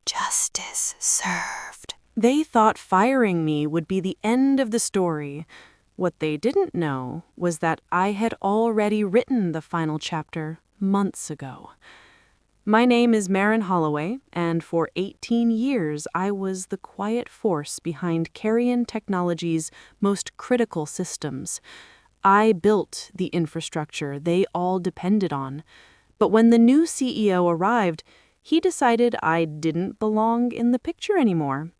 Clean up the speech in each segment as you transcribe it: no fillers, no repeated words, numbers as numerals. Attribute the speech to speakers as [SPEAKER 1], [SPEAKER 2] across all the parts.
[SPEAKER 1] Justice served.
[SPEAKER 2] They thought firing me would be the end of the story. What they didn't know was that I had already written the final chapter months ago. My name is Marin Holloway, and for 18 years I was the quiet force behind Carrion Technology's most critical systems. I built the infrastructure they all depended on. But when the new CEO arrived, he decided I didn't belong in the picture anymore.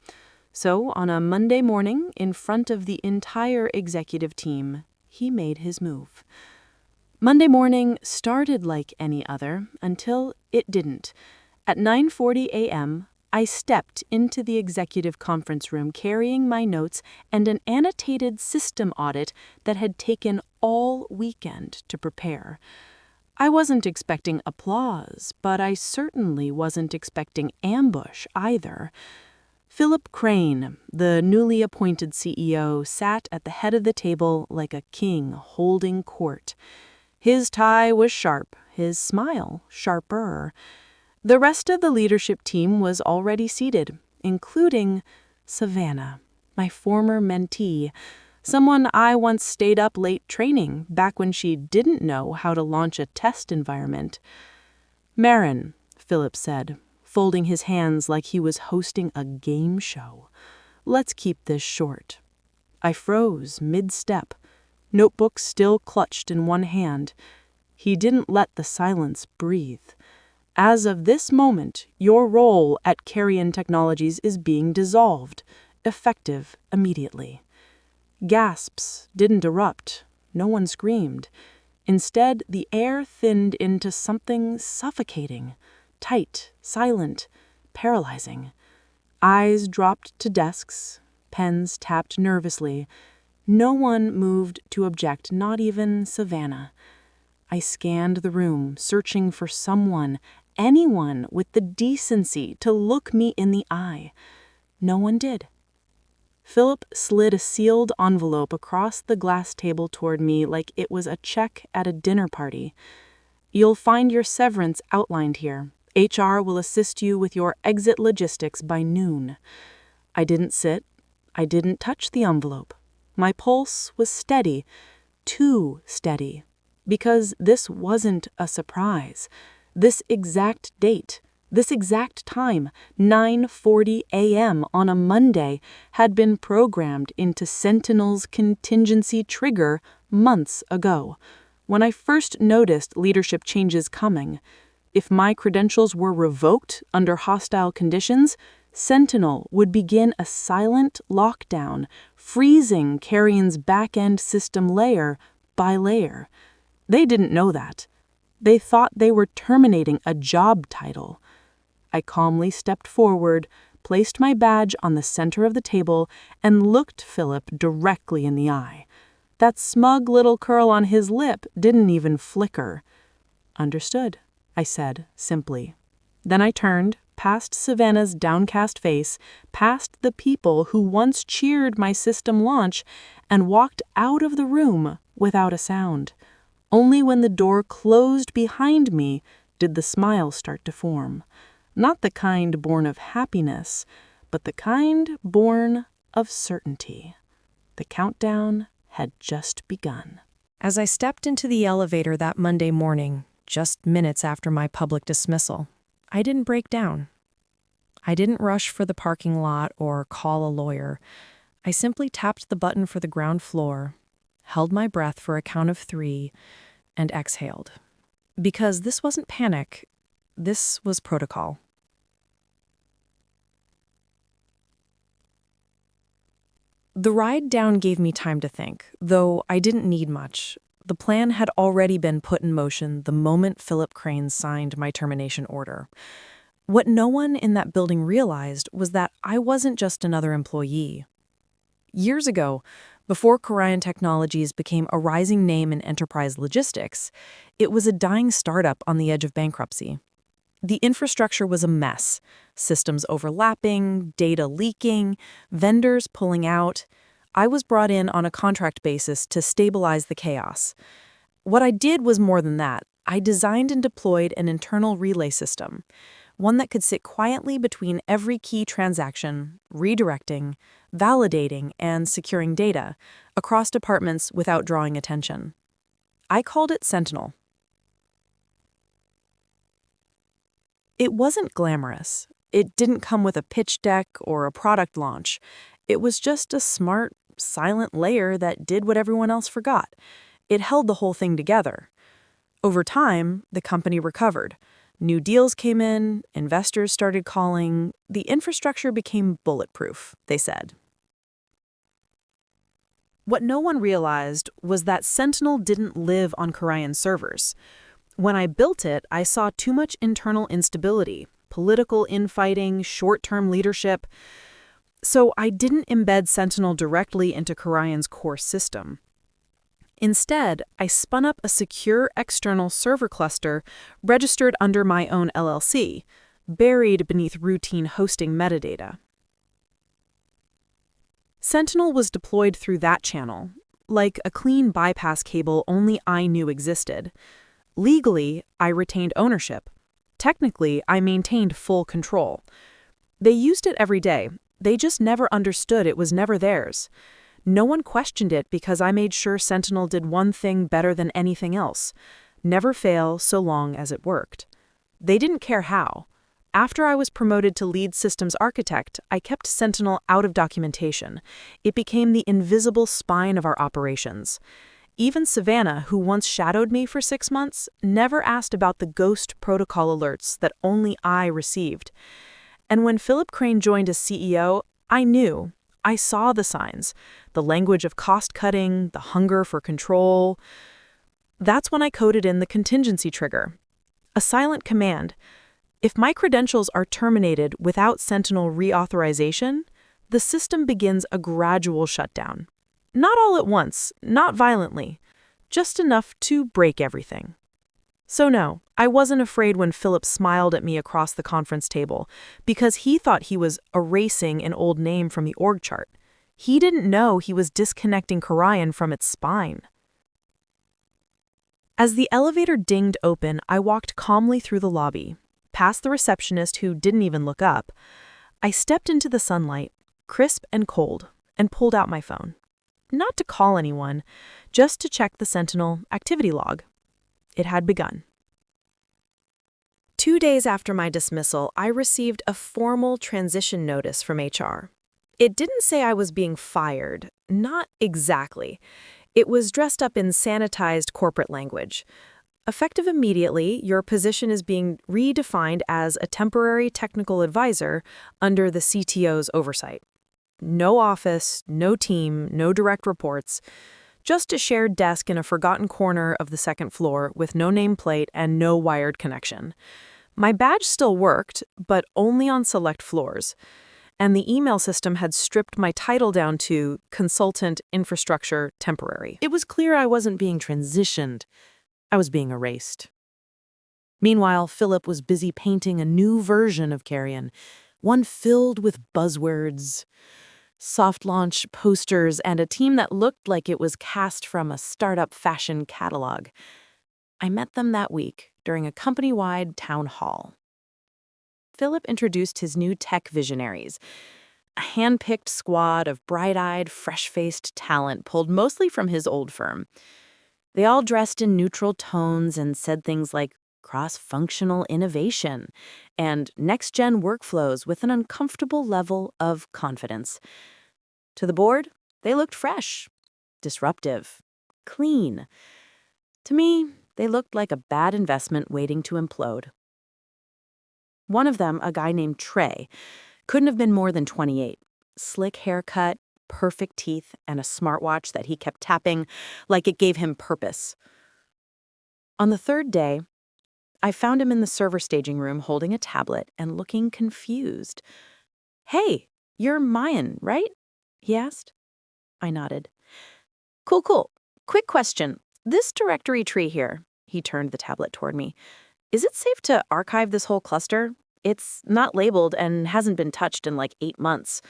[SPEAKER 2] So on a Monday morning, in front of the entire executive team, he made his move. Monday morning started like any other until it didn't. At 9:40 a.m., I stepped into the executive conference room carrying my notes and an annotated system audit that had taken all weekend to prepare. I wasn't expecting applause, but I certainly wasn't expecting ambush either. Philip Crane, the newly appointed CEO, sat at the head of the table like a king holding court. His tie was sharp, his smile sharper. The rest of the leadership team was already seated, including Savannah, my former mentee, someone I once stayed up late training back when she didn't know how to launch a test environment. "Marin," Philip said, folding his hands like he was hosting a game show. "Let's keep this short." I froze mid-step, notebook still clutched in one hand. He didn't let the silence breathe. "As of this moment, your role at Carrion Technologies is being dissolved, effective immediately." Gasps didn't erupt. No one screamed. Instead, the air thinned into something suffocating, tight, silent, paralyzing. Eyes dropped to desks, pens tapped nervously. No one moved to object, not even Savannah. I scanned the room, searching for someone, anyone with the decency to look me in the eye. No one did. Philip slid a sealed envelope across the glass table toward me like it was a check at a dinner party. "You'll find your severance outlined here. HR will assist you with your exit logistics by noon." I didn't sit. I didn't touch the envelope. My pulse was steady, too steady, because this wasn't a surprise. This exact date, this exact time, 9:40 a.m. on a Monday, had been programmed into Sentinel's contingency trigger months ago, when I first noticed leadership changes coming. If my credentials were revoked under hostile conditions, Sentinel would begin a silent lockdown, freezing Carrion's back-end system layer by layer. They didn't know that. They thought they were terminating a job title. I calmly stepped forward, placed my badge on the center of the table, and looked Philip directly in the eye. That smug little curl on his lip didn't even flicker. "Understood," I said simply. Then I turned, past Savannah's downcast face, past the people who once cheered my system launch, and walked out of the room without a sound. Only when the door closed behind me did the smile start to form. Not the kind born of happiness, but the kind born of certainty. The countdown had just begun.
[SPEAKER 3] As I stepped into the elevator that Monday morning, just minutes after my public dismissal, I didn't break down. I didn't rush for the parking lot or call a lawyer. I simply tapped the button for the ground floor, held my breath for a count of 3, and exhaled. Because this wasn't panic, this was protocol. The ride down gave me time to think, though I didn't need much. The plan had already been put in motion the moment Philip Crane signed my termination order. What no one in that building realized was that I wasn't just another employee. Years ago, before Carrion Technologies became a rising name in enterprise logistics, it was a dying startup on the edge of bankruptcy. The infrastructure was a mess, systems overlapping, data leaking, vendors pulling out. I was brought in on a contract basis to stabilize the chaos. What I did was more than that. I designed and deployed an internal relay system. one that could sit quietly between every key transaction, redirecting, validating, and securing data across departments without drawing attention. I called it Sentinel. It wasn't glamorous. It didn't come with a pitch deck or a product launch. It was just a smart, silent layer that did what everyone else forgot. It held the whole thing together. Over time, the company recovered. New deals came in, investors started calling, the infrastructure became bulletproof, they said.
[SPEAKER 2] What no one realized was that Sentinel didn't live on Korean servers. When I built it, I saw too much internal instability, political infighting, short-term leadership. So I didn't embed Sentinel directly into Korean's core system. Instead, I spun up a secure external server cluster registered under my own LLC, buried beneath routine hosting metadata. Sentinel was deployed through that channel, like a clean bypass cable only I knew existed. Legally, I retained ownership. Technically, I maintained full control. They used it every day. They just never understood it was never theirs. No one questioned it because I made sure Sentinel did one thing better than anything else: never fail so long as it worked. They didn't care how. After I was promoted to lead systems architect, I kept Sentinel out of documentation. It became the invisible spine of our operations. Even Savannah, who once shadowed me for 6 months, never asked about the ghost protocol alerts that only I received. And when Philip Crane joined as CEO, I knew. I saw the signs, the language of cost-cutting, the hunger for control. That's when I coded in the contingency trigger, a silent command. If my credentials are terminated without Sentinel reauthorization, the system begins a gradual shutdown. Not all at once, not violently, just enough to break everything. So no, I wasn't afraid when Philip smiled at me across the conference table, because he thought he was erasing an old name from the org chart. He didn't know he was disconnecting Korean from its spine. As the elevator dinged open, I walked calmly through the lobby, past the receptionist who didn't even look up. I stepped into the sunlight, crisp and cold, and pulled out my phone. Not to call anyone, just to check the Sentinel activity log. It had begun. 2 days after my dismissal, I received a formal transition notice from HR. It didn't say I was being fired, not exactly. It was dressed up in sanitized corporate language. Effective immediately, your position is being redefined as a temporary technical advisor under the CTO's oversight. No office, no team, no direct reports. Just a shared desk in a forgotten corner of the second floor with no nameplate and no wired connection. My badge still worked, but only on select floors. And the email system had stripped my title down to Consultant Infrastructure Temporary. It was clear I wasn't being transitioned. I was being erased. Meanwhile, Philip was busy painting a new version of Carrion, one filled with buzzwords, soft launch posters, and a team that looked like it was cast from a startup fashion catalog. I met them that week during a company-wide town hall. Philip introduced his new tech visionaries, a hand-picked squad of bright-eyed, fresh-faced talent pulled mostly from his old firm. They all dressed in neutral tones and said things like cross-functional innovation and next-gen workflows with an uncomfortable level of confidence. To the board, they looked fresh, disruptive, clean. To me, they looked like a bad investment waiting to implode. One of them, a guy named Trey, couldn't have been more than 28. Slick haircut, perfect teeth, and a smartwatch that he kept tapping like it gave him purpose. On the third day, I found him in the server staging room holding a tablet and looking confused. "Hey, you're Mayan, right?" he asked. I nodded. Cool. Quick question. This directory tree here," he turned the tablet toward me, "is it safe to archive this whole cluster? It's not labeled and hasn't been touched in like 8 months.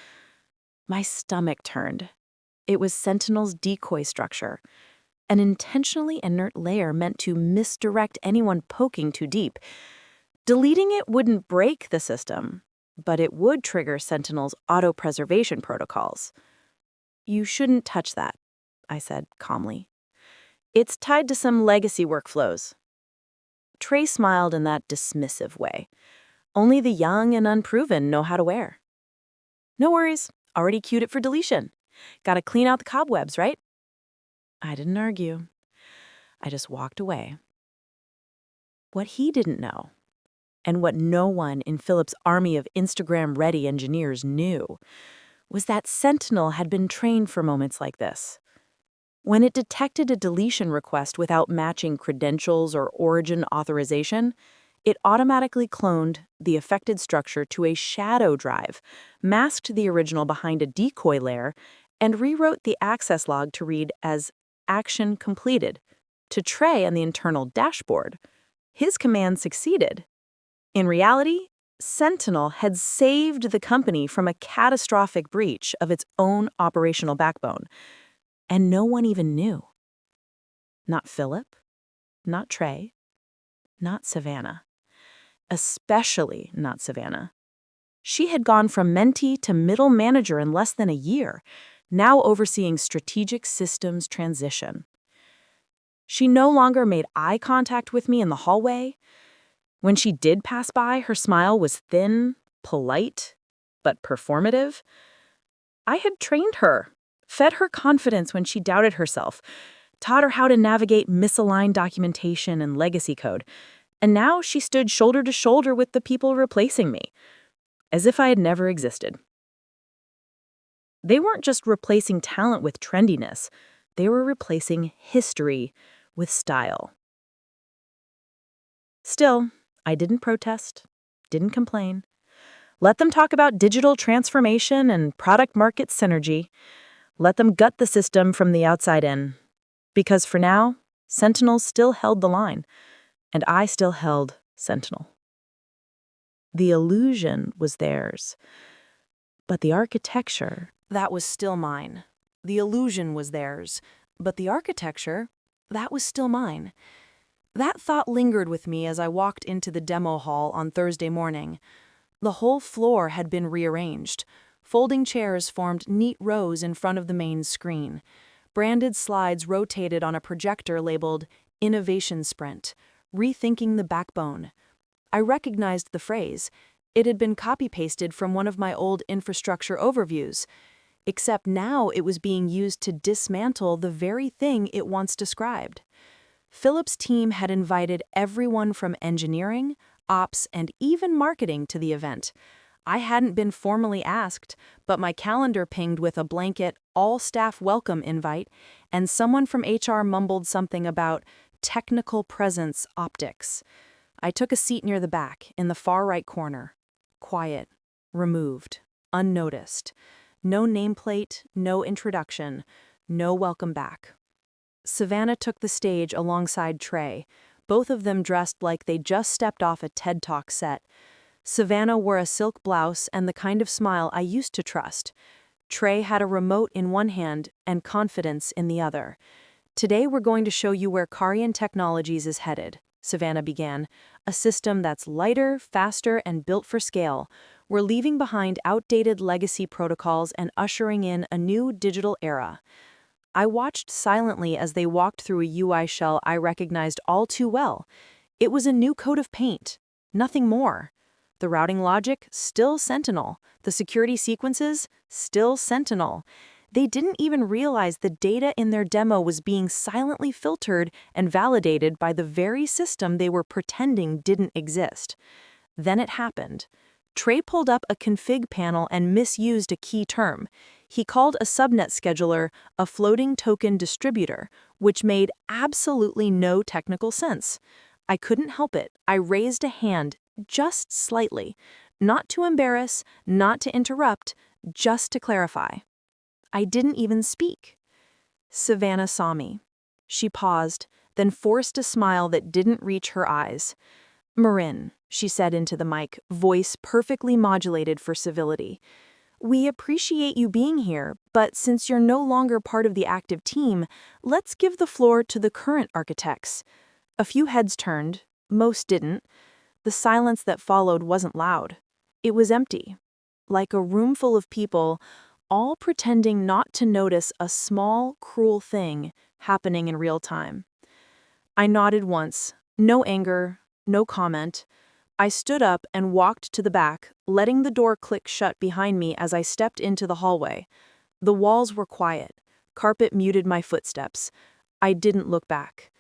[SPEAKER 2] My stomach turned. It was Sentinel's decoy structure, an intentionally inert layer meant to misdirect anyone poking too deep. Deleting it wouldn't break the system, but it would trigger Sentinel's auto-preservation protocols. You shouldn't touch that, I said calmly. It's tied to some legacy workflows. Trey smiled in that dismissive way. Only the young and unproven know how to wear. No worries, already queued it for deletion. Gotta clean out the cobwebs, right? I didn't argue. I just walked away. What he didn't know, and what no one in Philip's army of Instagram-ready engineers knew, was that Sentinel had been trained for moments like this. When it detected a deletion request without matching credentials or origin authorization, it automatically cloned the affected structure to a shadow drive, masked the original behind a decoy layer, and rewrote the access log to read as action completed to Trey on the internal dashboard. His command succeeded. In reality, Sentinel had saved the company from a catastrophic breach of its own operational backbone, and no one even knew. Not Philip, not Trey, not Savannah. Especially not Savannah. She had gone from mentee to middle manager in less than a year, now overseeing strategic systems transition. She no longer made eye contact with me in the hallway. When she did pass by, her smile was thin, polite, but performative. I had trained her, fed her confidence when she doubted herself, taught her how to navigate misaligned documentation and legacy code, and now she stood shoulder to shoulder with the people replacing me, as if I had never existed. They weren't just replacing talent with trendiness, they were replacing history with style. Still, I didn't protest, didn't complain. Let them talk about digital transformation and product-market synergy. Let them gut the system from the outside in. Because for now, Sentinel still held the line, and I still held Sentinel. The illusion was theirs, but the architecture, that was still mine. The illusion was theirs, but the architecture, that was still mine. That thought lingered with me as I walked into the demo hall on Thursday morning. The whole floor had been rearranged. Folding chairs formed neat rows in front of the main screen. Branded slides rotated on a projector labeled Innovation Sprint, Rethinking the Backbone. I recognized the phrase. It had been copy-pasted from one of my old infrastructure overviews, except now it was being used to dismantle the very thing it once described. Philip's team had invited everyone from engineering, ops, and even marketing to the event. I hadn't been formally asked, but my calendar pinged with a blanket all-staff welcome invite, and someone from HR mumbled something about technical presence optics. I took a seat near the back, in the far right corner. Quiet, removed, unnoticed. No nameplate, no introduction, no welcome back. Savannah took the stage alongside Trey, both of them dressed like they just stepped off a TED Talk set. Savannah wore a silk blouse and the kind of smile I used to trust. Trey had a remote in one hand and confidence in the other. Today we're going to show you where Carian Technologies is headed, Savannah began. A system that's lighter, faster, and built for scale. We're leaving behind outdated legacy protocols and ushering in a new digital era. I watched silently as they walked through a UI shell I recognized all too well. It was a new coat of paint, nothing more. The routing logic, still Sentinel. The security sequences, still Sentinel. They didn't even realize the data in their demo was being silently filtered and validated by the very system they were pretending didn't exist. Then it happened. Trey pulled up a config panel and misused a key term. He called a subnet scheduler a floating token distributor, which made absolutely no technical sense. I couldn't help it. I raised a hand, just slightly. Not to embarrass, not to interrupt, just to clarify. I didn't even speak. Savannah saw me. She paused, then forced a smile that didn't reach her eyes. "Marin," she said into the mic, voice perfectly modulated for civility. "We appreciate you being here, but since you're no longer part of the active team, let's give the floor to the current architects." A few heads turned, most didn't.
[SPEAKER 3] The silence that followed wasn't loud. It was empty, like a room full of people, all pretending not to notice a small, cruel thing happening in real time. I nodded once, no anger, no comment. I stood up and walked to the back, letting the door click shut behind me as I stepped into the hallway. The walls were quiet. Carpet muted my footsteps. I didn't look back.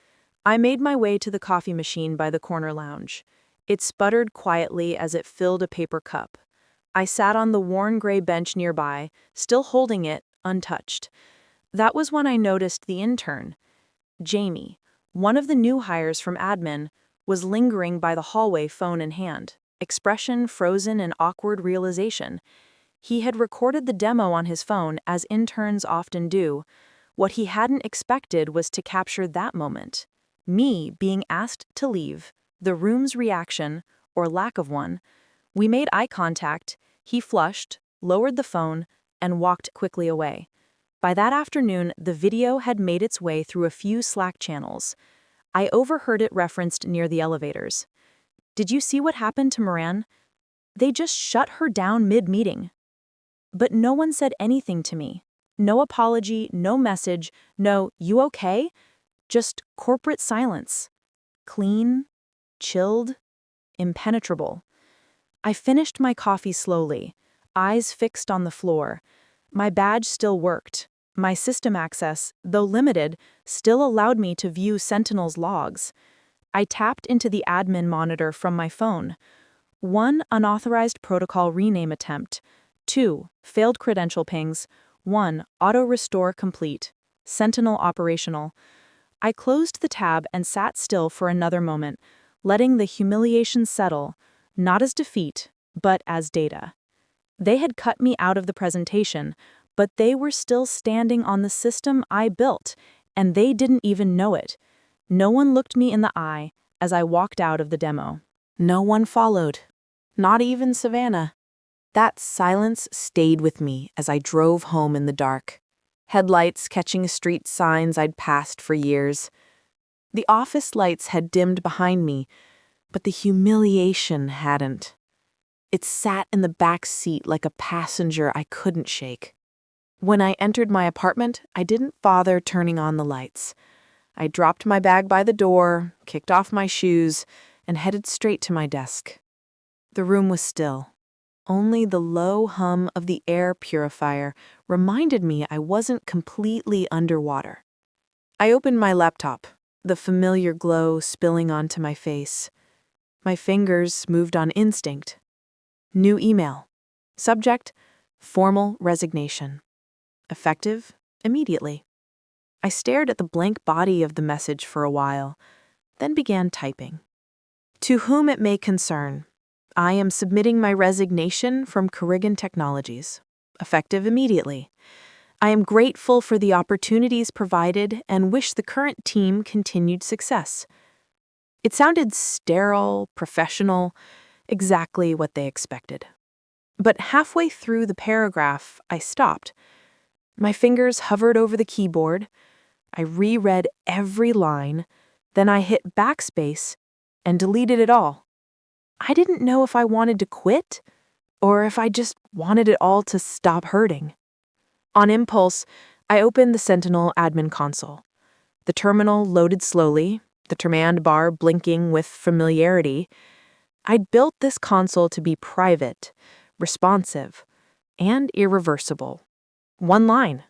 [SPEAKER 3] I made my way to the coffee machine by the corner lounge. It sputtered quietly as it filled a paper cup. I sat on the worn gray bench nearby, still holding it, untouched. That was when I noticed the intern. Jamie, one of the new hires from admin, was lingering by the hallway, phone in hand, expression frozen in awkward realization. He had recorded the demo on his phone, as interns often do. What he hadn't expected was to capture that moment. Me being asked to leave, the room's reaction, or lack of one. We made eye contact, he flushed, lowered the phone, and walked quickly away. By that afternoon, the video had made its way through a few Slack channels. I overheard it referenced near the elevators. "Did you see what happened to Marin? They just shut her down mid-meeting." But no one said anything to me. No apology, no message, no "you okay?" Just corporate silence. Clean, chilled, impenetrable. I finished my coffee slowly, eyes fixed on the floor. My badge still worked. My system access, though limited, still allowed me to view Sentinel's logs. I tapped into the admin monitor from my phone. 1 unauthorized protocol rename attempt. 2 failed credential pings. 1 auto restore complete. Sentinel operational. I closed the tab and sat still for another moment, letting the humiliation settle, not as defeat, but as data. They had cut me out of the presentation, but they were still standing on the system I built, and they didn't even know it. No one looked me in the eye as I walked out of the demo. No one followed. Not even Savannah. That silence stayed with me as I drove home in the dark. Headlights catching street signs I'd passed for years. The office lights had dimmed behind me, but the humiliation hadn't. It sat in the back seat like a passenger I couldn't shake. When I entered my apartment, I didn't bother turning on the lights. I dropped my bag by the door, kicked off my shoes, and headed straight to my desk. The room was still. Only the low hum of the air purifier reminded me I wasn't completely underwater. I opened my laptop, the familiar glow spilling onto my face. My fingers moved on instinct. New email. Subject: formal resignation. Effective immediately. I stared at the blank body of the message for a while, then began typing. To whom it may concern, I am submitting my resignation from Corrigan Technologies. Effective immediately. I am grateful for the opportunities provided and wish the current team continued success. It sounded sterile, professional, exactly what they expected. But halfway through the paragraph, I stopped. My fingers hovered over the keyboard. I reread every line, then I hit backspace and deleted it all. I didn't know if I wanted to quit or if I just wanted it all to stop hurting. On impulse, I opened the Sentinel admin console. The terminal loaded slowly, the command bar blinking with familiarity. I'd built this console to be private, responsive, and irreversible. 1 line.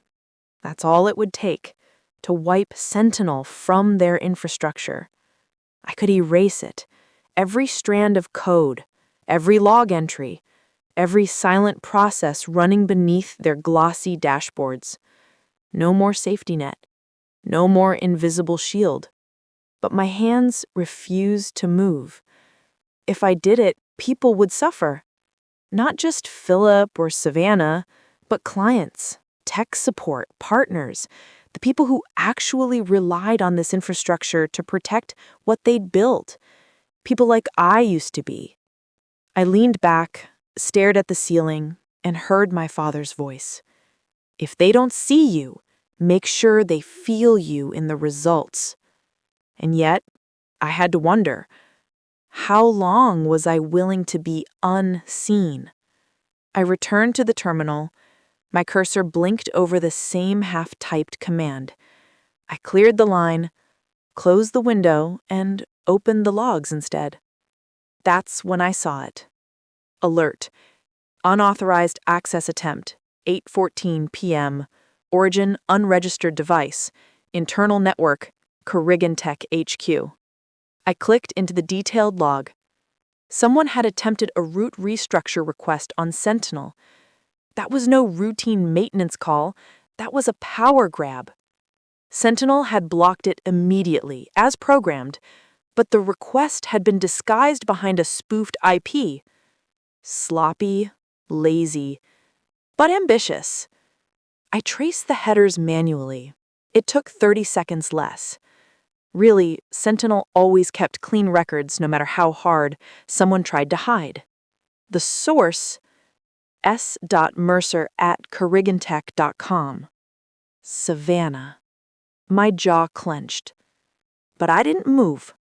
[SPEAKER 3] That's all it would take to wipe Sentinel from their infrastructure. I could erase it, every strand of code, every log entry, every silent process running beneath their glossy dashboards. No more safety net, no more invisible shield. But my hands refused to move. If I did it, people would suffer. Not just Philip or Savannah, but clients, tech support, partners, the people who actually relied on this infrastructure to protect what they'd built. People like I used to be. I leaned back, stared at the ceiling, and heard my father's voice. If they don't see you, make sure they feel you in the results. And yet, I had to wonder, How long was I willing to be unseen? I returned to the terminal. My cursor blinked over the same half-typed command. I cleared the line, closed the window, and opened the logs instead. That's when I saw it. Alert. Unauthorized access attempt. 8:14 p.m. Origin unregistered device. Internal network. Corrigan Tech HQ. I clicked into the detailed log. Someone had attempted a root restructure request on Sentinel. That was no routine maintenance call. That was a power grab. Sentinel had blocked it immediately, as programmed, but the request had been disguised behind a spoofed IP. Sloppy, lazy, but ambitious. I traced the headers manually. It took 30 seconds less. Really, Sentinel always kept clean records no matter how hard someone tried to hide. The source, s.mercer@corrigantech.com. Savannah. My jaw clenched. But I didn't move.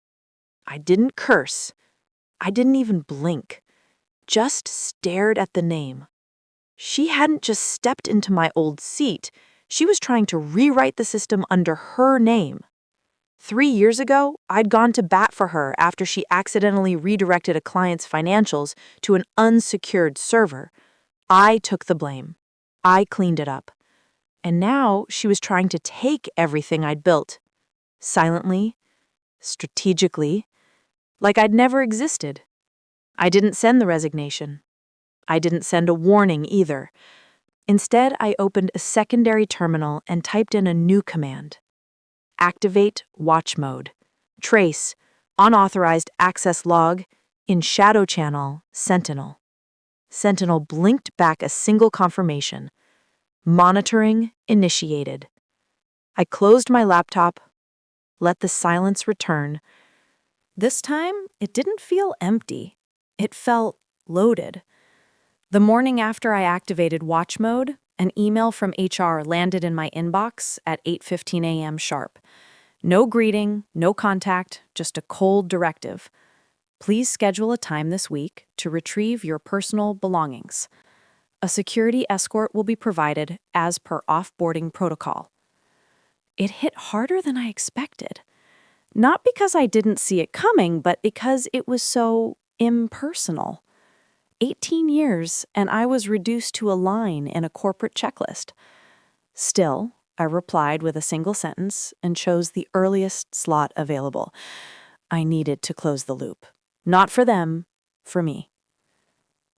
[SPEAKER 3] I didn't curse. I didn't even blink. Just stared at the name. She hadn't just stepped into my old seat. She was trying to rewrite the system under her name. 3 years ago, I'd gone to bat for her after she accidentally redirected a client's financials to an unsecured server. I took the blame. I cleaned it up. And now she was trying to take everything I'd built. Silently, strategically, like I'd never existed. I didn't send the resignation. I didn't send a warning either. Instead, I opened a secondary terminal and typed in a new command. Activate watch mode. Trace unauthorized access log in shadow channel Sentinel. Sentinel blinked back a single confirmation. Monitoring initiated. I closed my laptop, let the silence return. This time, it didn't feel empty. It felt loaded. The morning after I activated watch mode, an email from HR landed in my inbox at 8:15 a.m. sharp. No greeting, no contact, just a cold directive. Please schedule a time this week to retrieve your personal belongings. A security escort will be provided as per off-boarding protocol. It hit harder than I expected. Not because I didn't see it coming, but because it was so impersonal. 18 years, and I was reduced to a line in a corporate checklist. Still, I replied with a single sentence and chose the earliest slot available. I needed to close the loop. Not for them, for me.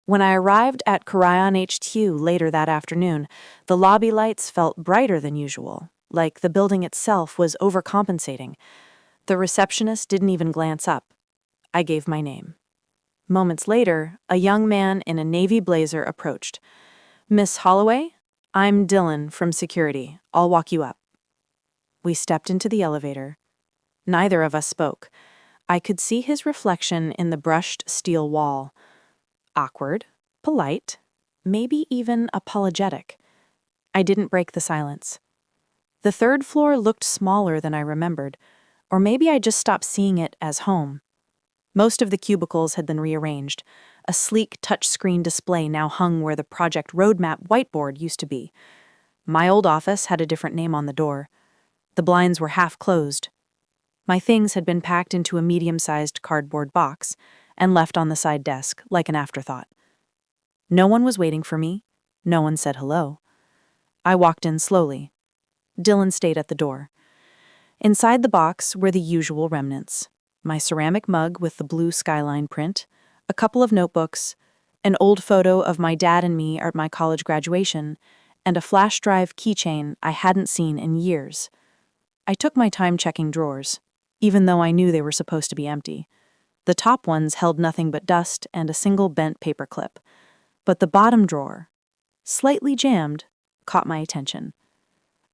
[SPEAKER 3] When I arrived at Corrigan HQ later that afternoon, the lobby lights felt brighter than usual, like the building itself was overcompensating. The receptionist didn't even glance up. I gave my name. Moments later, a young man in a navy blazer approached. "Miss Holloway? I'm Dylan from security. I'll walk you up." We stepped into the elevator. Neither of us spoke. I could see his reflection in the brushed steel wall. Awkward, polite, maybe even apologetic. I didn't break the silence. The third floor looked smaller than I remembered, or maybe I just stopped seeing it as home. Most of the cubicles had been rearranged. A sleek touchscreen display now hung where the project roadmap whiteboard used to be. My old office had a different name on the door. The blinds were half closed. My things had been packed into a medium-sized cardboard box and left on the side desk like an afterthought. No one was waiting for me. No one said hello. I walked in slowly. Dylan stayed at the door. Inside the box were the usual remnants. My ceramic mug with the blue skyline print, a couple of notebooks, an old photo of my dad and me at my college graduation, and a flash drive keychain I hadn't seen in years. I took my time checking drawers, even though I knew they were supposed to be empty. The top ones held nothing but dust and a single bent paperclip. But the bottom drawer, slightly jammed, caught my attention.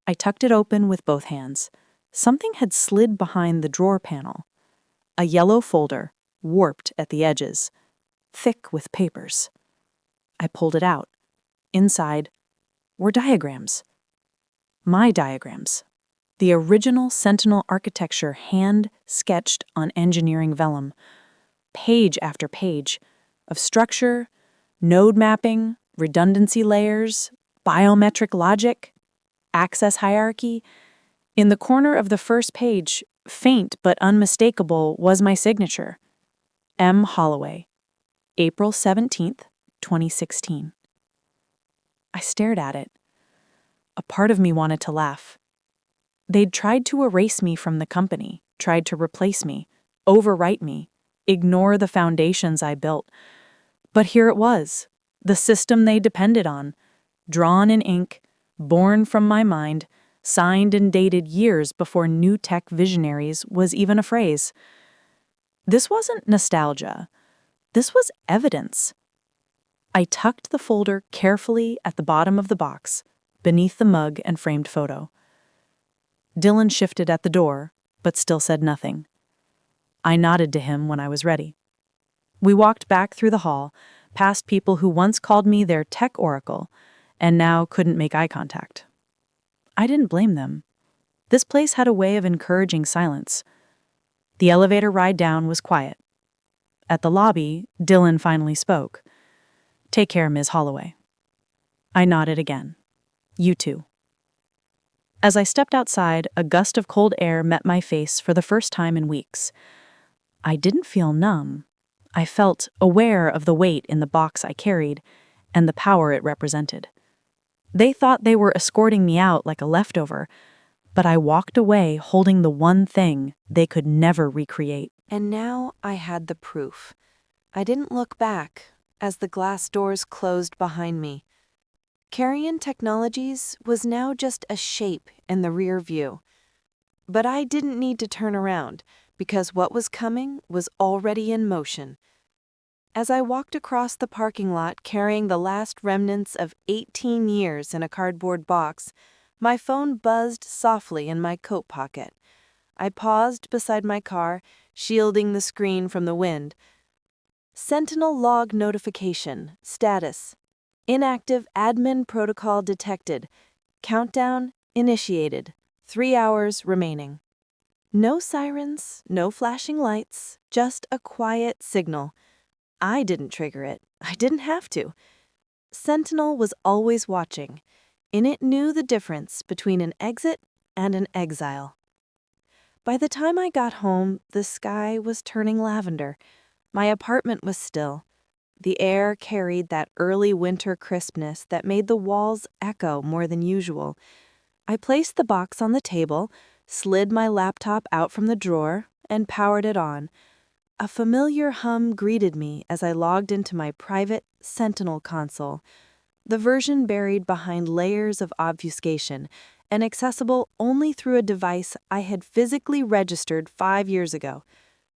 [SPEAKER 3] I tucked it open with both hands. Something had slid behind the drawer panel. A yellow folder, warped at the edges, thick with papers. I pulled it out. Inside were diagrams. My diagrams. The original Sentinel architecture hand-sketched on engineering vellum. page after page, of structure, node mapping, redundancy layers, biometric logic, access hierarchy. In the corner of the first page, faint but unmistakable, was my signature. M. Holloway, April 17th, 2016. I stared at it. A part of me wanted to laugh. They'd tried to erase me from the company, tried to replace me, overwrite me, ignore the foundations I built. But here it was, the system they depended on, drawn in ink, born from my mind, signed and dated years before new tech visionaries was even a phrase. This wasn't nostalgia. This was evidence. I tucked the folder carefully at the bottom of the box, beneath the mug and framed photo. Dylan shifted at the door, but still said nothing. I nodded to him when I was ready. We walked back through the hall, past people who once called me their tech oracle, and now couldn't make eye contact. I didn't blame them. This place had a way of encouraging silence. The elevator ride down was quiet. At the lobby, Dylan finally spoke. "Take care, Ms. Holloway." I nodded again. "You too." As I stepped outside, a gust of cold air met my face for the first time in weeks. I didn't feel numb. I felt aware of the weight in the box I carried and the power it represented. They thought they were escorting me out like a leftover, but I walked away holding the one thing they could never recreate.
[SPEAKER 2] And now I had the proof. I didn't look back as the glass doors closed behind me. Carrion Technologies was now just a shape in the rear view. But I didn't need to turn around because what was coming was already in motion. As I walked across the parking lot carrying the last remnants of 18 years in a cardboard box, my phone buzzed softly in my coat pocket. I paused beside my car, shielding the screen from the wind. Sentinel log notification, status. Inactive admin protocol detected. Countdown initiated. 3 hours remaining. No sirens, no flashing lights, just a quiet signal. I didn't trigger it. I didn't have to. Sentinel was always watching, and it knew the difference between an exit and an exile. By the time I got home, the sky was turning lavender. My apartment was still. The air carried that early winter crispness that made the walls echo more than usual. I placed the box on the table, slid my laptop out from the drawer, and powered it on. A familiar hum greeted me as I logged into my private Sentinel console, the version buried behind layers of obfuscation and accessible only through a device I had physically registered 5 years ago.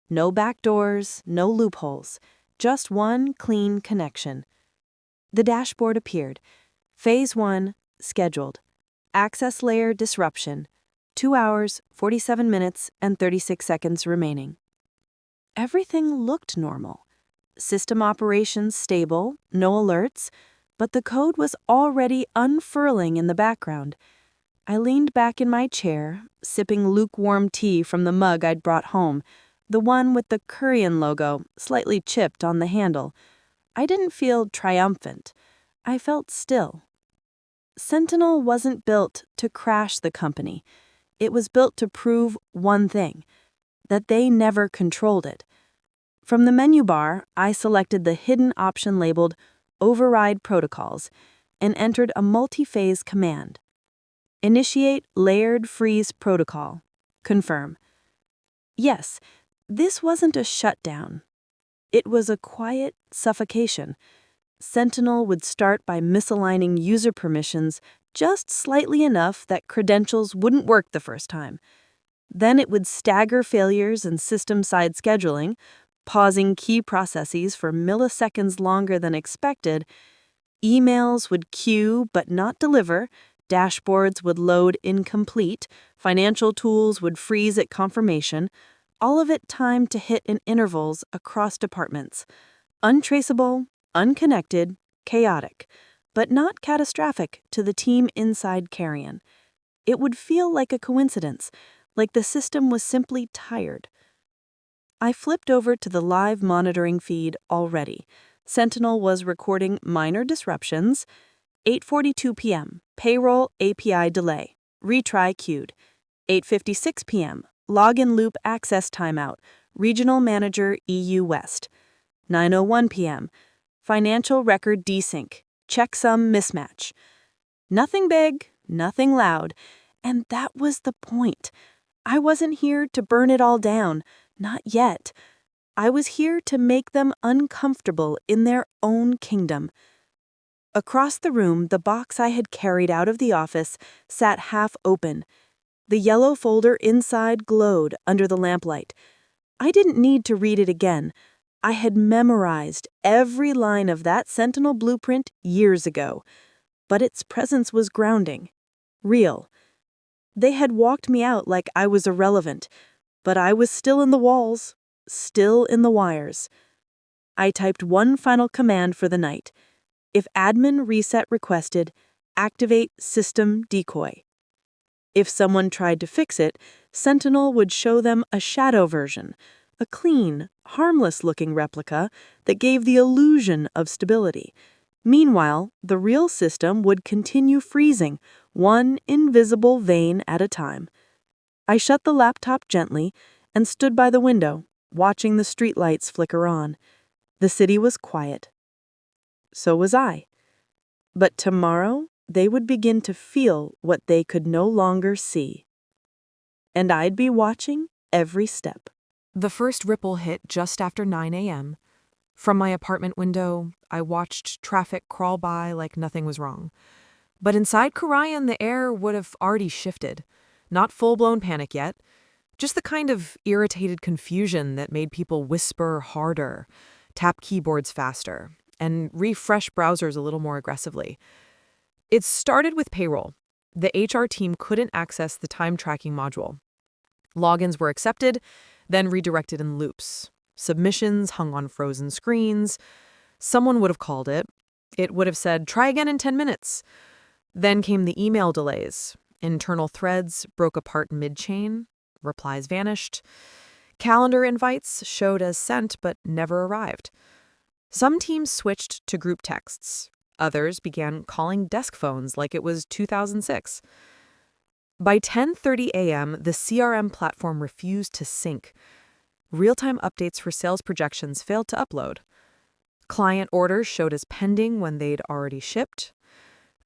[SPEAKER 2] No backdoors, no loopholes. Just one clean connection. The dashboard appeared. Phase 1, scheduled. Access layer disruption. 2 hours, 47 minutes, and 36 seconds remaining. Everything looked normal. System operations stable, no alerts, but the code was already unfurling in the background. I leaned back in my chair, sipping lukewarm tea from the mug I'd brought home, the one with the Korean logo slightly chipped on the handle. I didn't feel triumphant. I felt still. Sentinel wasn't built to crash the company. It was built to prove one thing, that they never controlled it. From the menu bar, I selected the hidden option labeled Override Protocols and entered a multi-phase command. Initiate Layered Freeze Protocol. Confirm. Yes, this wasn't a shutdown. It was a quiet suffocation. Sentinel would start by misaligning user permissions just slightly enough that credentials wouldn't work the first time. Then it would stagger failures and system-side scheduling, pausing key processes for milliseconds longer than expected. Emails would queue but not deliver, dashboards would load incomplete, financial tools would freeze at confirmation, all of it timed to hit in intervals across departments. Untraceable, unconnected, chaotic, but not catastrophic to the team inside Carrion. It would feel like a coincidence, like the system was simply tired. I flipped over to the live monitoring feed already. Sentinel was recording minor disruptions. 8:42 p.m. Payroll API delay. Retry queued. 8:56 p.m. Login loop access timeout. Regional manager EU West. 9:01 p.m. Financial record desync. Checksum mismatch. Nothing big, nothing loud, and that was the point. I wasn't here to burn it all down, not yet. I was here to make them uncomfortable in their own kingdom. Across the room, the box I had carried out of the office sat half open. The yellow folder inside glowed under the lamplight. I didn't need to read it again. I had memorized every line of that Sentinel blueprint years ago. But its presence was grounding, real. They had walked me out like I was irrelevant, but I was still in the walls, still in the wires. I typed one final command for the night. If admin reset requested, activate system decoy. If someone tried to fix it, Sentinel would show them a shadow version, a clean, harmless-looking replica that gave the illusion of stability. Meanwhile, the real system would continue freezing, one invisible vein at a time. I shut the laptop gently and stood by the window, watching the streetlights flicker on. The city was quiet. So was I. But tomorrow, they would begin to feel what they could no longer see. And I'd be watching every step.
[SPEAKER 3] The first ripple hit just after 9 a.m. From my apartment window, I watched traffic crawl by like nothing was wrong. But inside Karayan, the air would have already shifted. Not full-blown panic yet, just the kind of irritated confusion that made people whisper harder, tap keyboards faster, and refresh browsers a little more aggressively. It started with payroll. The HR team couldn't access the time tracking module. Logins were accepted, then redirected in loops. Submissions hung on frozen screens. Someone would have called it. It would have said, "Try again in 10 minutes." Then came the email delays. Internal threads broke apart mid-chain. Replies vanished. Calendar invites showed as sent but never arrived. Some teams switched to group texts. Others began calling desk phones like it was 2006. By 10:30 a.m., the CRM platform refused to sync. Real-time updates for sales projections failed to upload. Client orders showed as pending when they'd already shipped.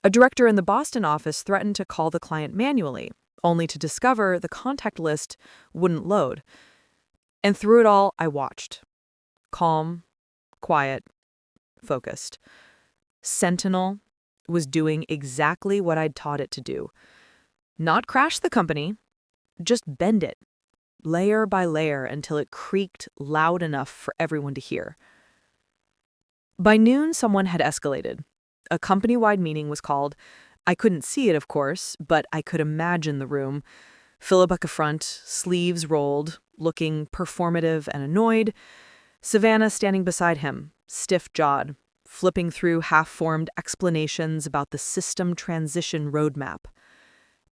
[SPEAKER 3] A director in the Boston office threatened to call the client manually, only to discover the contact list wouldn't load. And through it all, I watched. Calm, quiet, focused. Sentinel was doing exactly what I'd taught it to do. Not crash the company, just bend it, layer by layer until it creaked loud enough for everyone to hear. By noon, someone had escalated. A company-wide meeting was called. I couldn't see it, of course, but I could imagine the room. Philip at the front, sleeves rolled, looking performative and annoyed. Savannah standing beside him, stiff-jawed, flipping through half-formed explanations about the system transition roadmap.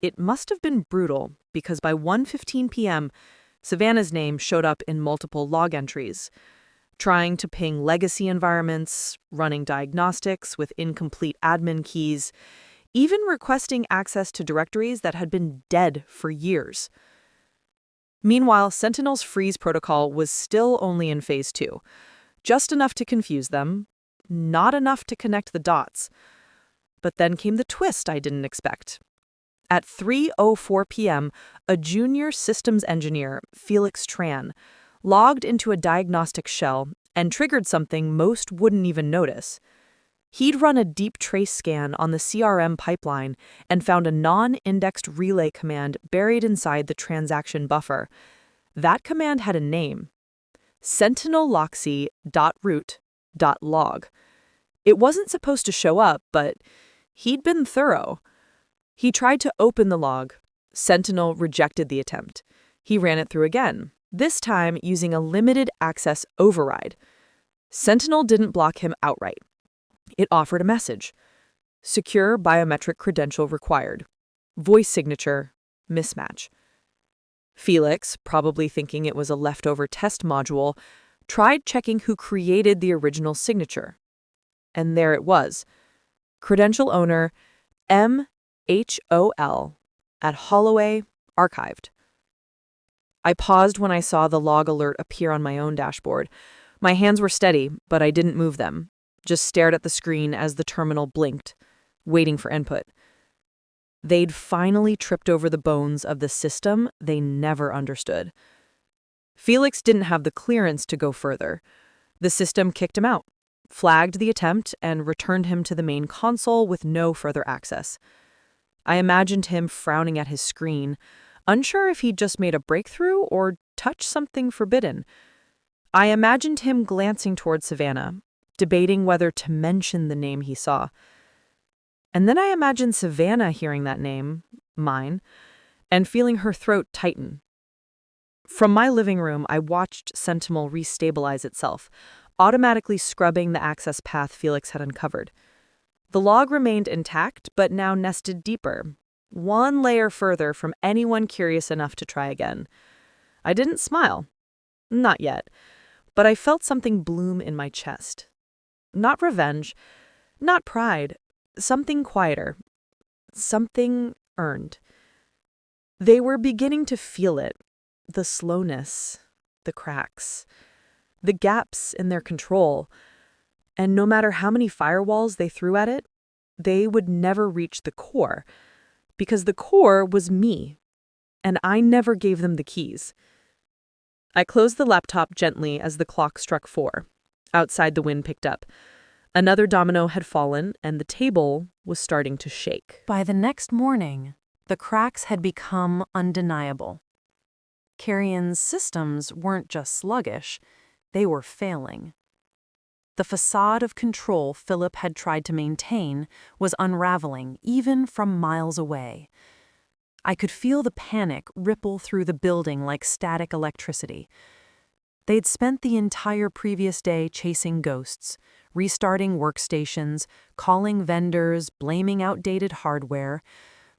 [SPEAKER 3] It must have been brutal, because by 1:15 p.m., Savannah's name showed up in multiple log entries. Trying to ping legacy environments, running diagnostics with incomplete admin keys, even requesting access to directories that had been dead for years. Meanwhile, Sentinel's freeze protocol was still only in phase 2, just enough to confuse them, not enough to connect the dots. But then came the twist I didn't expect. At 3:04 p.m., a junior systems engineer, Felix Tran, logged into a diagnostic shell and triggered something most wouldn't even notice. He'd run a deep trace scan on the CRM pipeline and found a non-indexed relay command buried inside the transaction buffer. That command had a name: sentinelloxy.root.log. It wasn't supposed to show up, but he'd been thorough. He tried to open the log. Sentinel rejected the attempt. He ran it through again, this time using a limited access override. Sentinel didn't block him outright. It offered a message: secure biometric credential required. Voice signature mismatch. Felix, probably thinking it was a leftover test module, tried checking who created the original signature. And there it was. Credential owner MHOL at Holloway, archived. I paused when I saw the log alert appear on my own dashboard. My hands were steady, but I didn't move them, just stared at the screen as the terminal blinked, waiting for input. They'd finally tripped over the bones of the system they never understood. Felix didn't have the clearance to go further. The system kicked him out, flagged the attempt, and returned him to the main console with no further access. I imagined him frowning at his screen, unsure if he'd just made a breakthrough or touched something forbidden. I imagined him glancing toward Savannah, debating whether to mention the name he saw. And then I imagined Savannah hearing that name, mine, and feeling her throat tighten. From my living room, I watched Sentinel restabilize itself, automatically scrubbing the access path Felix had uncovered. The log remained intact, but now nested deeper, one layer further from anyone curious enough to try again. I didn't smile. Not yet. But I felt something bloom in my chest. Not revenge, not pride, something quieter, something earned. They were beginning to feel it, the slowness, the cracks, the gaps in their control, and no matter how many firewalls they threw at it, they would never reach the core, because the core was me, and I never gave them the keys. I closed the laptop gently as the clock struck 4. Outside, the wind picked up. Another domino had fallen, and the table was starting to shake.
[SPEAKER 2] By the next morning, the cracks had become undeniable. Carrion's systems weren't just sluggish, they were failing. The facade of control Philip had tried to maintain was unraveling, even from miles away. I could feel the panic ripple through the building like static electricity. They'd spent the entire previous day chasing ghosts, restarting workstations, calling vendors, blaming outdated hardware.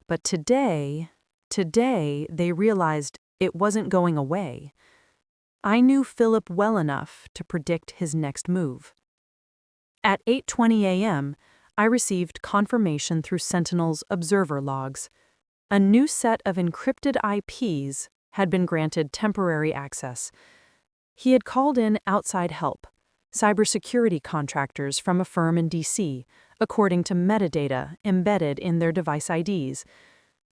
[SPEAKER 2] But today they realized it wasn't going away. I knew Philip well enough to predict his next move. At 8:20 a.m., I received confirmation through Sentinel's observer logs. A new set of encrypted IPs had been granted temporary access. He had called in outside help, cybersecurity contractors from a firm in D.C., according to metadata embedded in their device IDs.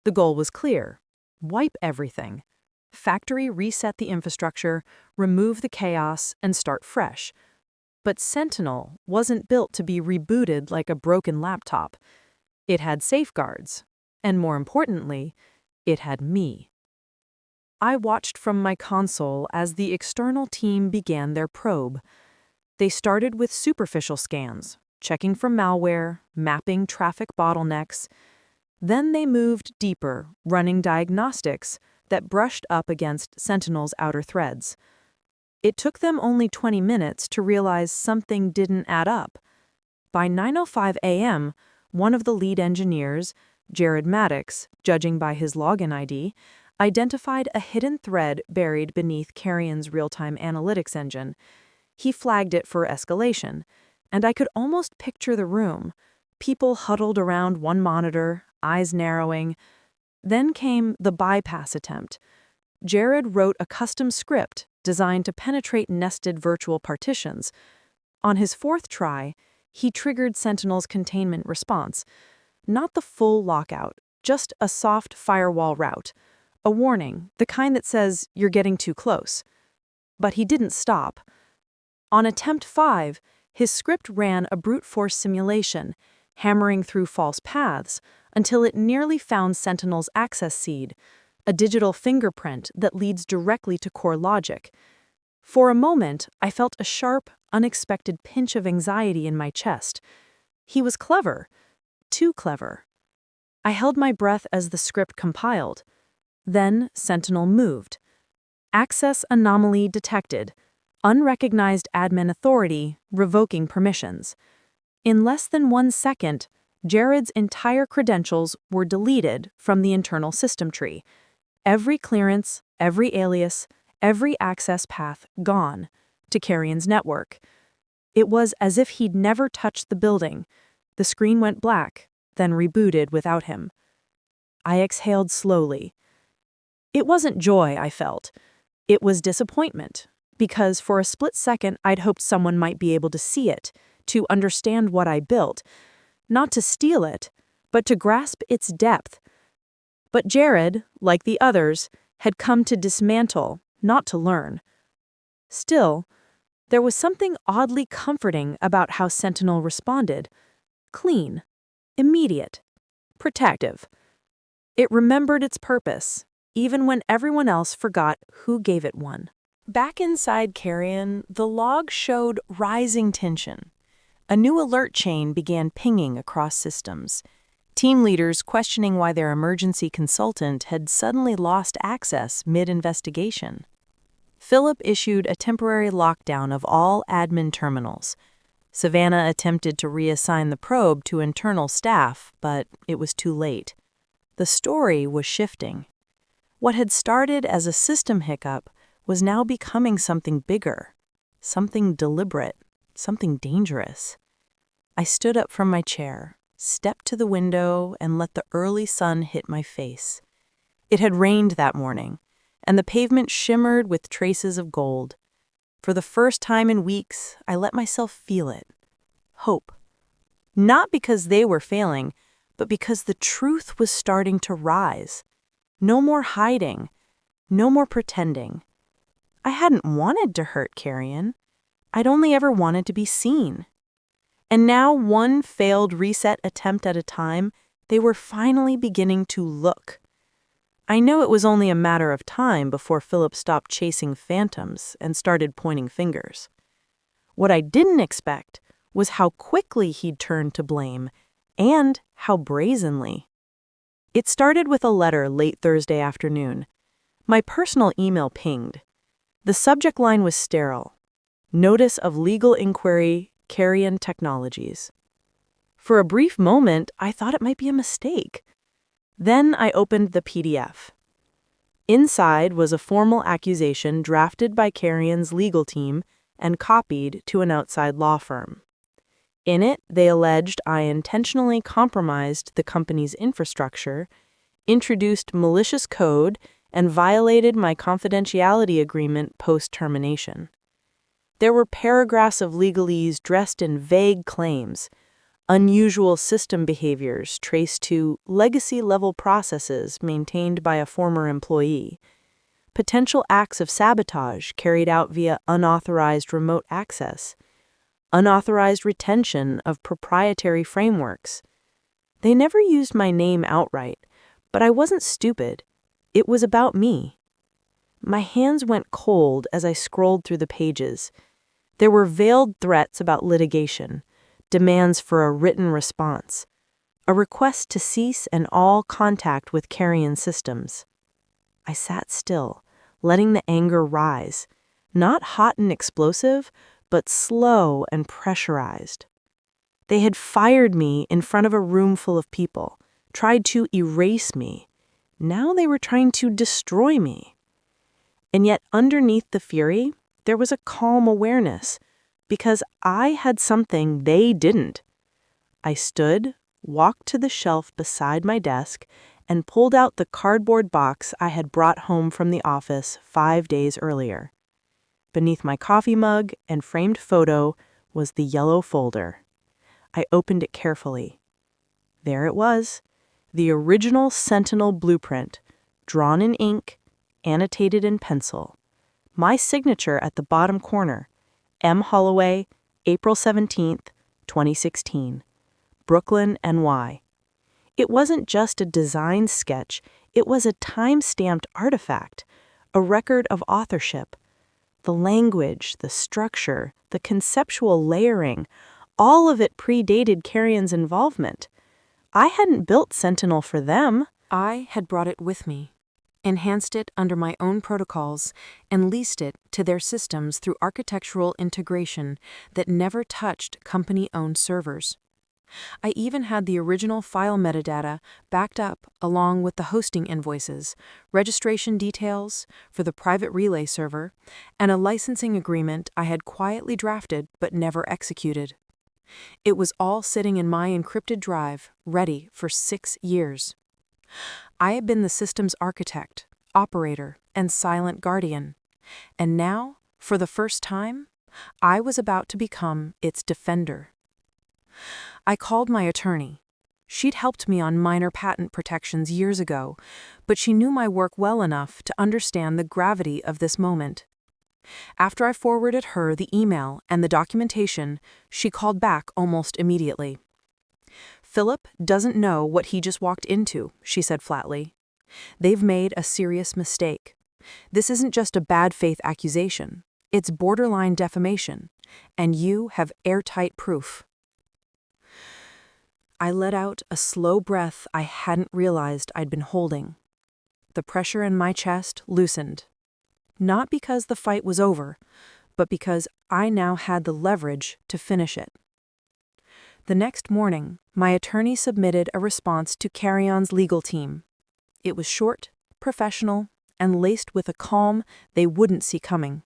[SPEAKER 2] The goal was clear: wipe everything. Factory reset the infrastructure, remove the chaos, and start fresh. But Sentinel wasn't built to be rebooted like a broken laptop. It had safeguards, and more importantly, it had me. I watched from my console as the external team began their probe. They started with superficial scans, checking for malware, mapping traffic bottlenecks. Then they moved deeper, running diagnostics that brushed up against Sentinel's outer threads. It took them only 20 minutes to realize something didn't add up. By 9:05 a.m., one of the lead engineers, Jared Maddox, judging by his login ID, identified a hidden thread buried beneath Carrion's real-time analytics engine. He flagged it for escalation, and I could almost picture the room. People huddled around one monitor, eyes narrowing. Then came the bypass attempt. Jared wrote a custom script designed to penetrate nested virtual partitions. On his 4th try, he triggered Sentinel's containment response. Not the full lockout, just a soft firewall route. A warning, the kind that says you're getting too close. But he didn't stop. On attempt 5, his script ran a brute force simulation, hammering through false paths until it nearly found Sentinel's access seed, a digital fingerprint that leads directly to core logic. For a moment, I felt a sharp, unexpected pinch of anxiety in my chest. He was clever. Too clever. I held my breath as the script compiled. Then Sentinel moved. Access anomaly detected. Unrecognized admin authority, revoking permissions. In less than 1 second, Jared's entire credentials were deleted from the internal system tree.
[SPEAKER 3] Every clearance, every alias, every access path gone to Carrion's network. It was as if he'd never touched the building. The screen went black, then rebooted without him. I exhaled slowly. It wasn't joy I felt. It was disappointment, because for a split second I'd hoped someone might be able to see it, to understand what I built, not to steal it, but to grasp its depth. But Jared, like the others, had come to dismantle, not to learn. Still, there was something oddly comforting about how Sentinel responded. Clean, immediate, protective. It remembered its purpose, even when everyone else forgot who gave it one. Back inside Carrion, the log showed rising tension. A new alert chain began pinging across systems. Team leaders questioning why their emergency consultant had suddenly lost access mid-investigation. Philip issued a temporary lockdown of all admin terminals. Savannah attempted to reassign the probe to internal staff, but it was too late. The story was shifting. What had started as a system hiccup was now becoming something bigger, something deliberate, something dangerous. I stood up from my chair, stepped to the window, and let the early sun hit my face. It had rained that morning, and the pavement shimmered with traces of gold. For the first time in weeks, I let myself feel it. Hope. Not because they were failing, but because the truth was starting to rise. No more hiding, no more pretending. I hadn't wanted to hurt Carrion. I'd only ever wanted to be seen. And now, one failed reset attempt at a time, they were finally beginning to look. I know it was only a matter of time before Philip stopped chasing phantoms and started pointing fingers. What I didn't expect was how quickly he'd turned to blame, and how brazenly. It started with a letter late Thursday afternoon. My personal email pinged. The subject line was sterile. Notice of legal inquiry, Carrion Technologies. For a brief moment, I thought it might be a mistake. Then I opened the PDF. Inside was a formal accusation drafted by Carrion's legal team and copied to an outside law firm. In it, they alleged I intentionally compromised the company's infrastructure, introduced malicious code, and violated my confidentiality agreement post-termination. There were paragraphs of legalese dressed in vague claims, unusual system behaviors traced to legacy-level processes maintained by a former employee, potential acts of sabotage carried out via unauthorized remote access, unauthorized retention of proprietary frameworks. They never used my name outright, but I wasn't stupid. It was about me. My hands went cold as I scrolled through the pages. There were veiled threats about litigation, demands for a written response, a request to cease and all contact with Carrion systems. I sat still, letting the anger rise, not hot and explosive, but slow and pressurized. They had fired me in front of a room full of people, tried to erase me. Now they were trying to destroy me. And yet underneath the fury, there was a calm awareness, because I had something they didn't. I stood, walked to the shelf beside my desk, and pulled out the cardboard box I had brought home from the office 5 days earlier. Beneath my coffee mug and framed photo was the yellow folder. I opened it carefully. There it was, the original Sentinel blueprint, drawn in ink, annotated in pencil. My signature at the bottom corner, M. Holloway, April 17th, 2016, Brooklyn, NY. It wasn't just a design sketch, it was a time-stamped artifact, a record of authorship. The language, the structure, the conceptual layering, all of it predated Carrion's involvement. I hadn't built Sentinel for them. I had brought it with me, enhanced it under my own protocols, and leased it to their systems through architectural integration that never touched company-owned servers. I even had the original file metadata backed up along with the hosting invoices, registration details for the private relay server, and a licensing agreement I had quietly drafted but never executed. It was all sitting in my encrypted drive, ready for 6 years. I had been the system's architect, operator, and silent guardian. And now, for the first time, I was about to become its defender. I called my attorney. She'd helped me on minor patent protections years ago, but she knew my work well enough to understand the gravity of this moment. After I forwarded her the email and the documentation, she called back almost immediately. "Philip doesn't know what he just walked into," she said flatly. "They've made a serious mistake. This isn't just a bad faith accusation. It's borderline defamation, and you have airtight proof." I let out a slow breath I hadn't realized I'd been holding. The pressure in my chest loosened. Not because the fight was over, but because I now had the leverage to finish it. The next morning, my attorney submitted a response to Carry-On's legal team. It was short, professional, and laced with a calm they wouldn't see coming.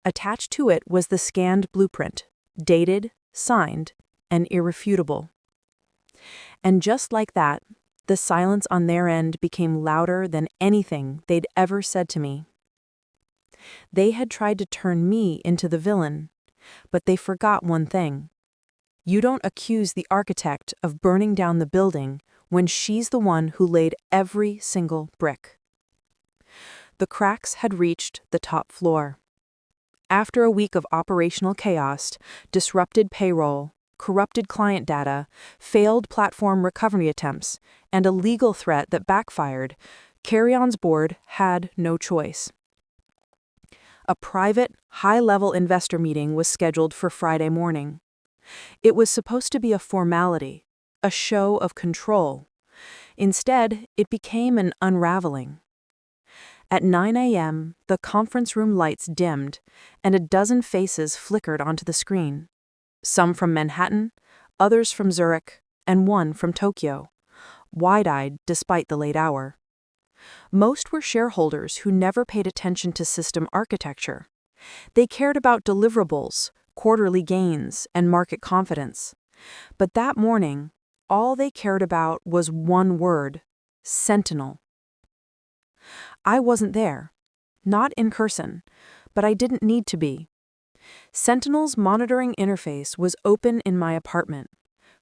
[SPEAKER 3] Attached to it was the scanned blueprint, dated, signed, and irrefutable. And just like that, the silence on their end became louder than anything they'd ever said to me. They had tried to turn me into the villain, but they forgot one thing. You don't accuse the architect of burning down the building when she's the one who laid every single brick. The cracks had reached the top floor. After a week of operational chaos, disrupted payroll, corrupted client data, failed platform recovery attempts, and a legal threat that backfired, Carry-On's board had no choice. A private, high-level investor meeting was scheduled for Friday morning. It was supposed to be a formality, a show of control. Instead, it became an unraveling. At 9 a.m., the conference room lights dimmed, and a dozen faces flickered onto the screen. Some from Manhattan, others from Zurich, and one from Tokyo, wide-eyed despite the late hour. Most were shareholders who never paid attention to system architecture. They cared about deliverables, quarterly gains, and market confidence. But that morning, all they cared about was one word: Sentinel. I wasn't there, not in person, but I didn't need to be. Sentinel's monitoring interface was open in my apartment,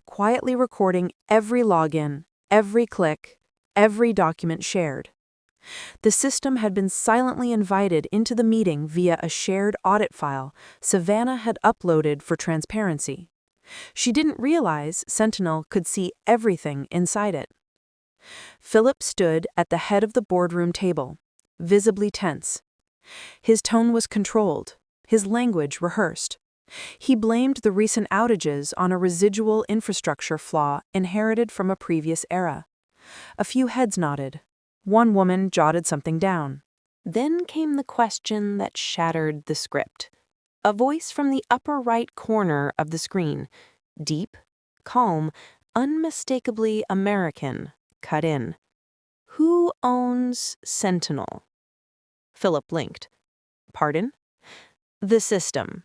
[SPEAKER 3] quietly recording every login, every click, every document shared. The system had been silently invited into the meeting via a shared audit file Savannah had uploaded for transparency. She didn't realize Sentinel could see everything inside it. Philip stood at the head of the boardroom table, visibly tense. His tone was controlled, his language rehearsed. He blamed the recent outages on a residual infrastructure flaw inherited from a previous era. A few heads nodded. One woman jotted something down. Then came the question that shattered the script. A voice from the upper right corner of the screen, deep, calm, unmistakably American, cut in. "Who owns Sentinel?" Philip blinked. "Pardon?" "The system.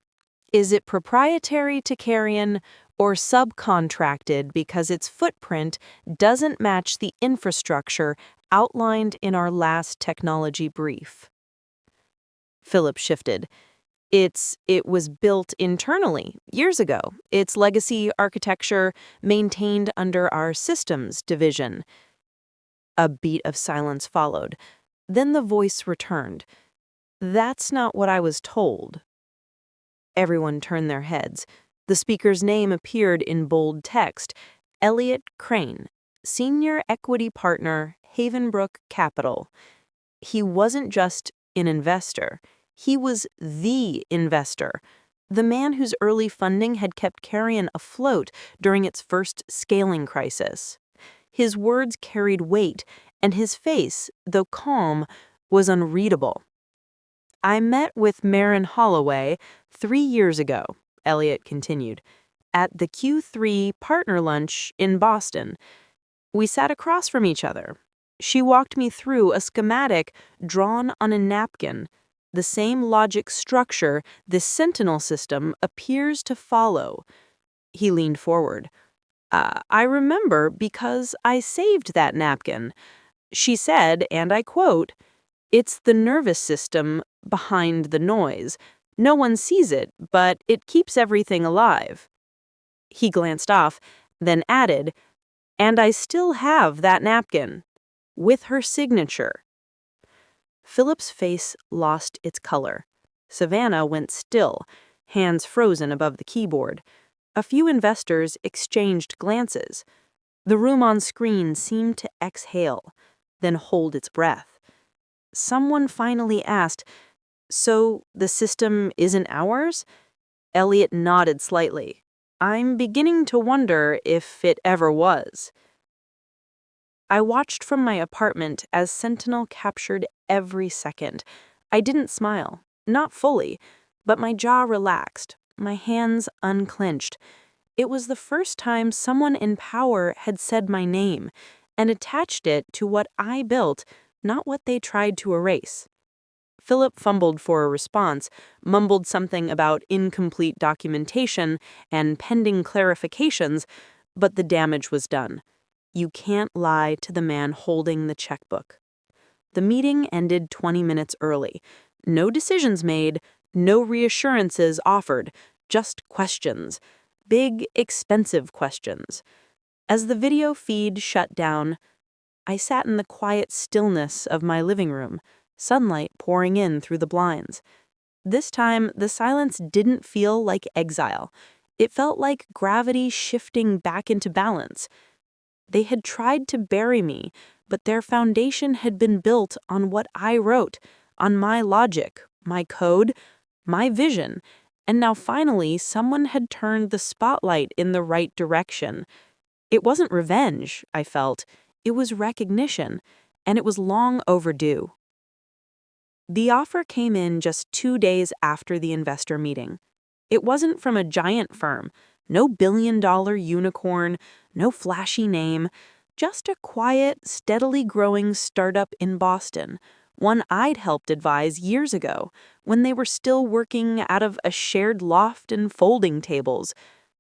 [SPEAKER 3] Is it proprietary to Carrion or subcontracted because its footprint doesn't match the infrastructure outlined in our last technology brief?" Philip shifted. It was built internally, years ago. Its legacy architecture maintained under our systems division. A beat of silence followed. Then the voice returned. "That's not what I was told." Everyone turned their heads. The speaker's name appeared in bold text: Elliot Crane, Senior Equity Partner, Havenbrook Capital. He wasn't just an investor. He was the investor, the man whose early funding had kept Carrion afloat during its first scaling crisis. His words carried weight, and his face, though calm, was unreadable. "I met with Marin Holloway 3 years ago," Elliot continued.
[SPEAKER 2] at the Q3 partner lunch in Boston. We sat across from each other. She walked me through a schematic drawn on a napkin, the same logic structure this Sentinel system appears to follow. He leaned forward. I remember because I saved that napkin. She said, and I quote, "It's the nervous system behind the noise. No one sees it, but it keeps everything alive." He glanced off, then added, "And I still have that napkin, with her signature." Philip's face lost its color. Savannah went still, hands frozen above the keyboard. A few investors exchanged glances. The room on screen seemed to exhale, then hold its breath. Someone finally asked, "So the system isn't ours?" Elliot nodded slightly. "I'm beginning to wonder if it ever was." I watched from my apartment as Sentinel captured every second. I didn't smile, not fully, but my jaw relaxed, my hands unclenched. It was the first time someone in power had said my name and attached it to what I built, not what they tried to erase. Philip fumbled for a response, mumbled something about incomplete documentation and pending clarifications, but the damage was done. You can't lie to the man holding the checkbook. The meeting ended 20 minutes early. No decisions made, no reassurances offered, just questions. Big, expensive questions. As the video feed shut down, I sat in the quiet stillness of my living room, sunlight pouring in through the blinds. This time, the silence didn't feel like exile. It felt like gravity shifting back into balance. They had tried to bury me, but their foundation had been built on what I wrote, on my logic, my code, my vision, and now finally someone had turned the spotlight in the right direction. It wasn't revenge, I felt. It was recognition, and it was long overdue. The offer came in just 2 days after the investor meeting. It wasn't from a giant firm, no billion-dollar unicorn, no flashy name, just a quiet, steadily growing startup in Boston, one I'd helped advise years ago when they were still working out of a shared loft and folding tables.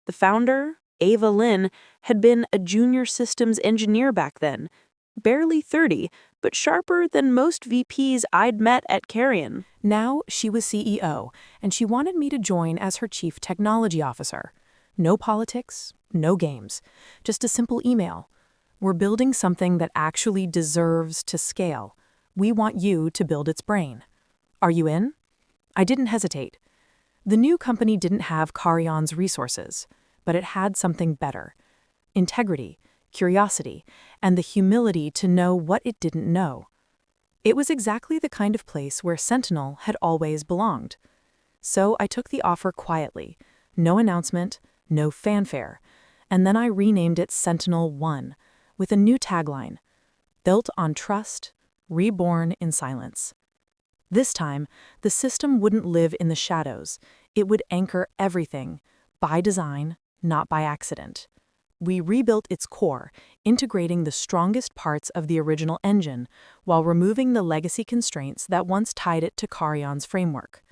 [SPEAKER 2] The founder, Ava Lynn, had been a junior systems engineer back then, barely 30, but sharper than most VPs I'd met at Carrion.
[SPEAKER 3] Now she was CEO, and she wanted me to join as her chief technology officer. No politics, no games, just a simple email. "We're building something that actually deserves to scale. We want you to build its brain. Are you in?" I didn't hesitate. The new company didn't have Carrion's resources, but it had something better: integrity, curiosity, and the humility to know what it didn't know. It was exactly the kind of place where Sentinel had always belonged. So I took the offer quietly, no announcement, no fanfare, and then I renamed it Sentinel One, with a new tagline: "Built on trust, reborn in silence." This time, the system wouldn't live in the shadows. It would anchor everything, by design, not by accident. We rebuilt its core, integrating the strongest parts of the original engine, while removing the legacy constraints that once tied it to Carrion's framework.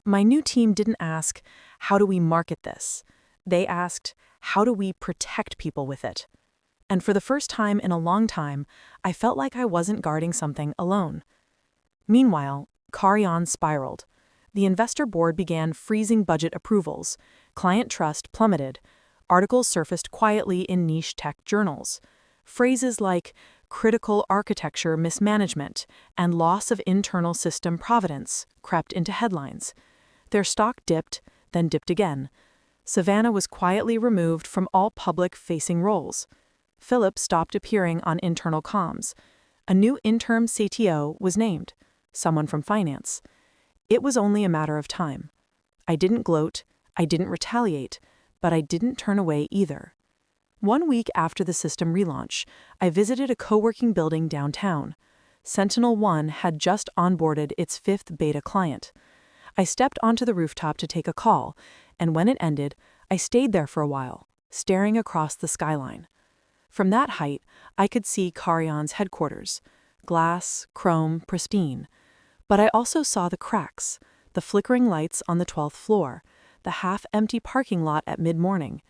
[SPEAKER 3] My new team didn't ask, "How do we market this?" They asked, "How do we protect people with it?" And for the first time in a long time, I felt like I wasn't guarding something alone. Meanwhile, Carrion spiraled. The investor board began freezing budget approvals. Client trust plummeted. Articles surfaced quietly in niche tech journals. Phrases like critical architecture mismanagement and loss of internal system providence crept into headlines. Their stock dipped, then dipped again. Savannah was quietly removed from all public-facing roles. Philip stopped appearing on internal comms. A new interim CTO was named, someone from finance. It was only a matter of time. I didn't gloat, I didn't retaliate, but I didn't turn away either. 1 week after the system relaunch, I visited a co-working building downtown. Sentinel One had just onboarded its 5th beta client. I stepped onto the rooftop to take a call, and when it ended, I stayed there for a while, staring across the skyline. From that height, I could see Carrion's headquarters, glass, chrome, pristine. But I also saw the cracks, the flickering lights on the 12th floor, the half-empty parking lot at mid-morning.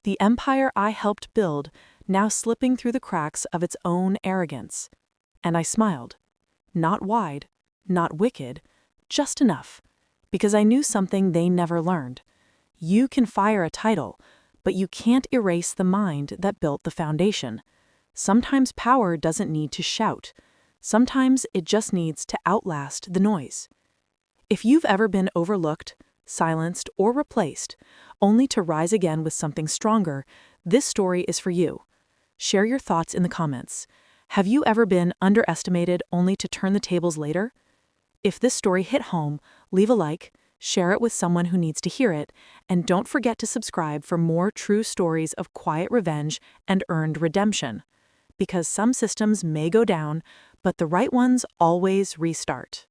[SPEAKER 3] The empire I helped build now slipping through the cracks of its own arrogance. And I smiled. Not wide, not wicked, just enough. Because I knew something they never learned. You can fire a title, but you can't erase the mind that built the foundation. Sometimes power doesn't need to shout. Sometimes it just needs to outlast the noise. If you've ever been overlooked, silenced, or replaced, only to rise again with something stronger, this story is for you. Share your thoughts in the comments. Have you ever been underestimated only to turn the tables later? If this story hit home, leave a like, share it with someone who needs to hear it, and don't forget to subscribe for more true stories of quiet revenge and earned redemption. Because some systems may go down, but the right ones always restart.